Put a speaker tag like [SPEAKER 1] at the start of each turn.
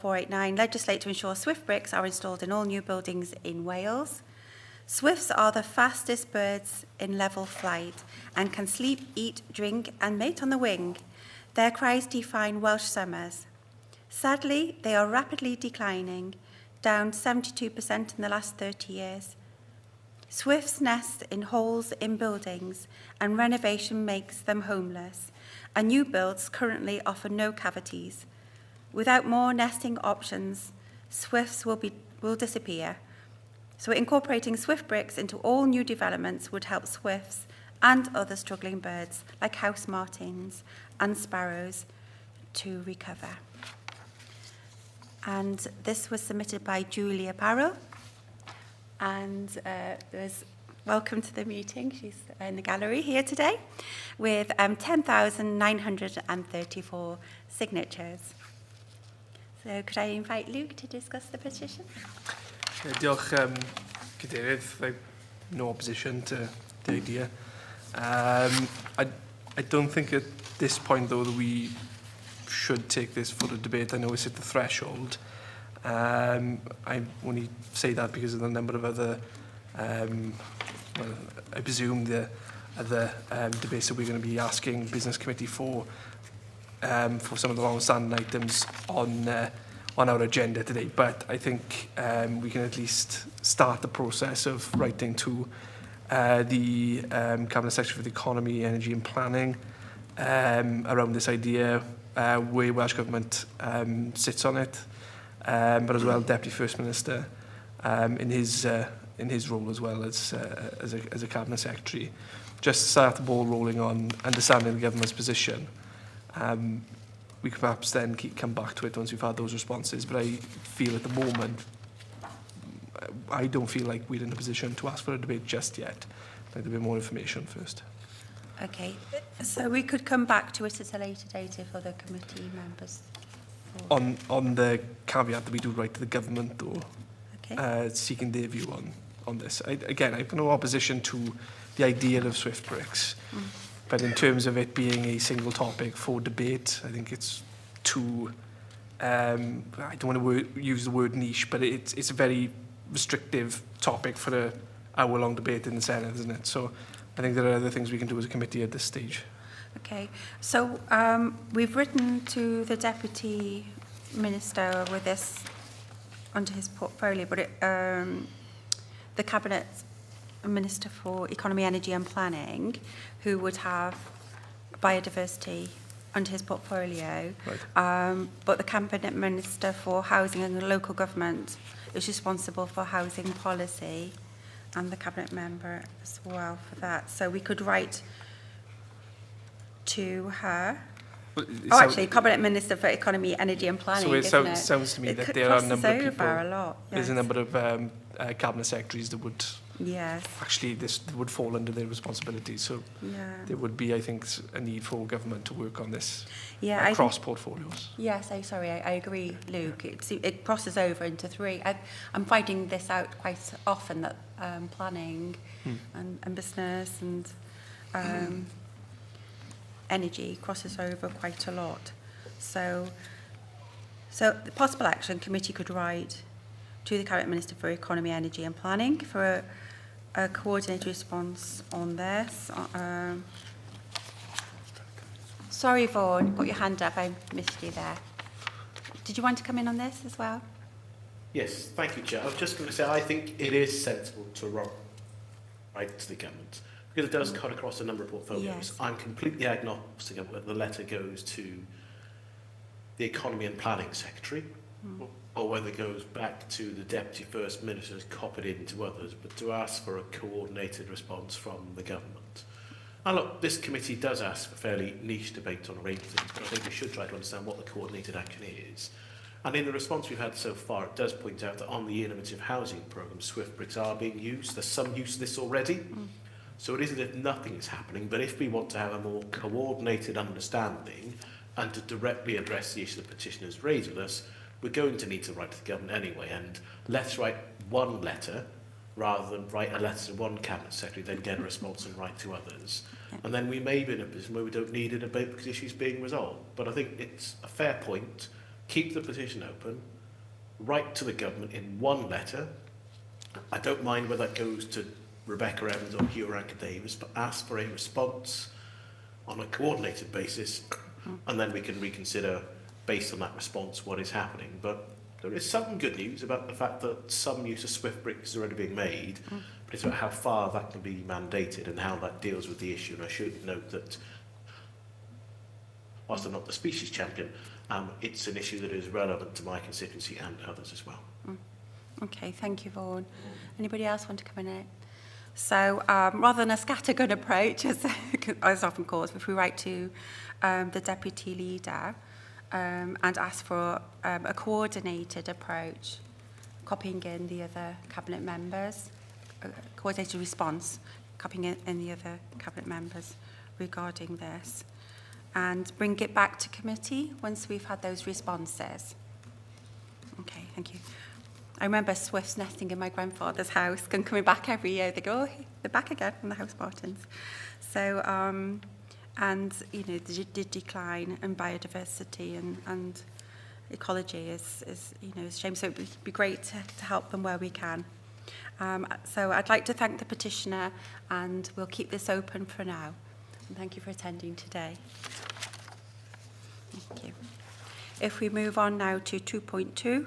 [SPEAKER 1] 489, legislate to ensure Swift bricks are installed in all new buildings in Wales. Swifts are the fastest birds in level flight and can sleep, eat, drink and mate on the wing. Their cries define Welsh summers. Sadly, they are rapidly declining, down 72% in the last 30 years. Swifts nest in holes in buildings and renovation makes them homeless, and new builds currently offer no cavities. Without more nesting options, swifts will disappear. So incorporating swift bricks into all new developments would help swifts and other struggling birds like house martins and sparrows to recover. And this was submitted by Julia Barrow. And there's welcome to the meeting. She's in the gallery here today with 10,934 signatures. So could I invite Luke to discuss the petition?
[SPEAKER 2] Diolch, Cadeirydd. No opposition to the idea. I don't think at this point, though, that we should take this for a debate. I know it's at the threshold. I only say that because of the number of other, well, I presume the other debates that we're going to be asking Business Committee for some of the long-standing items on our agenda today. But I think we can at least start the process of writing to the Cabinet Secretary for the Economy, Energy and Planning around this idea, where Welsh Government sits on it, but as well Deputy First Minister in his role as well as a Cabinet Secretary, just to start the ball rolling on understanding the government's position. We could perhaps then come back to it once we've had those responses, but I feel at the moment, I don't feel like we're in a position to ask for a debate just yet. I'd like a bit more information first.
[SPEAKER 1] Okay, so we could come back to it at a later date if other committee members...
[SPEAKER 2] On the caveat that we do write to the government, or
[SPEAKER 1] okay.
[SPEAKER 2] Seeking their view on this. Again, I have no opposition to the idea of swift bricks, but in terms of it being a single topic for debate, I think it's too... I don't want to use the word niche, but it's a very restrictive topic for an hour-long debate in the Senate, isn't it? So I think there are other things we can do as a committee at this stage.
[SPEAKER 1] Okay, so we've written to the Deputy Minister with this under his portfolio, but the Cabinet Minister for Economy, Energy and Planning, who would have biodiversity under his portfolio, right. But the Cabinet Minister for Housing and Local Government is responsible for housing policy, and the Cabinet member as well for that. So we could write to her.
[SPEAKER 2] Well,
[SPEAKER 1] actually, Cabinet Minister for Economy, Energy and Planning.
[SPEAKER 2] So it sounds to me that there are a number of people.
[SPEAKER 1] A lot, yes.
[SPEAKER 2] There's a number of cabinet secretaries that would.
[SPEAKER 1] Yes.
[SPEAKER 2] Actually, this would fall under their responsibilities. So there would be, I think, a need for government to work on this across portfolios. Yes,
[SPEAKER 1] I agree, Luke. It crosses over into three. I'm finding this out quite often, that planning and business and energy crosses over quite a lot. So the possible action committee could write to the Cabinet Minister for Economy, Energy and Planning for a coordinated response on this. Sorry, Vaughan, got your hand up. I missed you there. Did you want to come in on this as well?
[SPEAKER 3] Yes, thank you, Chair. I was just going to say, I think it is sensible to write to the government, because it does cut across a number of portfolios. Yes. I'm completely agnostic of whether the letter goes to the Economy and Planning Secretary, or whether it goes back to the Deputy First Minister who's copied into others, but to ask for a coordinated response from the government. And look, this committee does ask for fairly niche debate on a range of things, but I think we should try to understand what the coordinated action is. And in the response we've had so far, it does point out that on the innovative housing programme, swift bricks are being used. There's some use of this already. So it isn't as if nothing is happening, but if we want to have a more coordinated understanding and to directly address the issue the petitioners raised with us, we're going to need to write to the government anyway, and let's write one letter rather than write a letter to one Cabinet Secretary, then get a response and write to others. And then we may be in a position where we don't need a debate because the issue's being resolved. But I think it's a fair point keep the petition open, write to the government in one letter. I don't mind whether that goes to Rebecca Evans or Hugh Rankin Davis, but ask for a response on a coordinated basis, and then we can reconsider, based on that response, what is happening. But there is some good news about the fact that some use of Swift bricks is already being made, but it's about how far that can be mandated and how that deals with the issue. And I should note that, whilst I'm not the species champion, it's an issue that is relevant to my constituency and others as well.
[SPEAKER 1] Okay, thank you, Vaughan. Anybody else want to come in? So rather than a scattergun approach, as often called, if we write to the deputy leader and ask for a coordinated approach, copying in the other cabinet members, a coordinated response, copying in the other cabinet members regarding this, and bring it back to committee once we've had those responses. Okay, thank you. I remember swifts nesting in my grandfather's house and coming back every year. They go, oh, they're back again from the house parties. So, and, you know, the decline in biodiversity and ecology is, you know, a shame. So it would be great to help them where we can. So I'd like to thank the petitioner, and we'll keep this open for now. And thank you for attending today. Thank you. If we move on now to 2.2.